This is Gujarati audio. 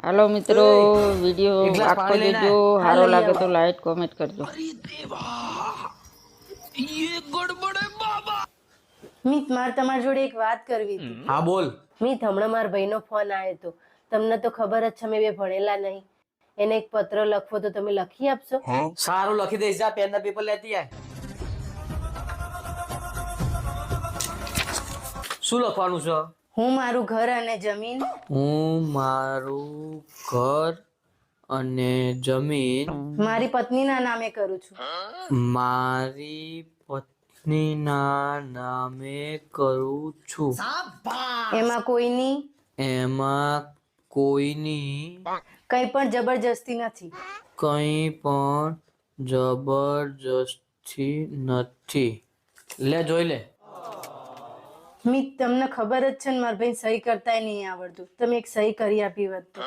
હાલો મિત્રો, વિડીયો આખો જોજો. સારો લાગે તો લાઈક કોમેન્ટ કરજો. મિત, મારે તમારી જોડે એક વાત કરવી હતી. હા બોલ. મિત, હમણાં મારા ભાઈનો ફોન આવ્યો હતો. તમને તો ખબર જ છે અમે બે ભણેલા નહીં. એને એક પત્ર લખવો તો તમે લખી આપશો? સારું, લખી દઈશ. જા પેન ના પેપર લેતી આય. શું લખવાનું છે? હું મારું ઘર અને જમીન હું મારું ઘર અને જમીન મારી પત્નીના નામે કરું છું. મારી પત્નીના નામે કરું છું. એમાં એમાં કોઈની કંઈ પણ જબરજસ્તી નથી. કંઈ પણ જબરજસ્તી નથી. લે જોઈ લે. મિત, તમને ખબર જ છે ને મારા ભાઈ સહી કરતાય નહીં આવડતું. તમે એક સહી કરી આપી હોત તો.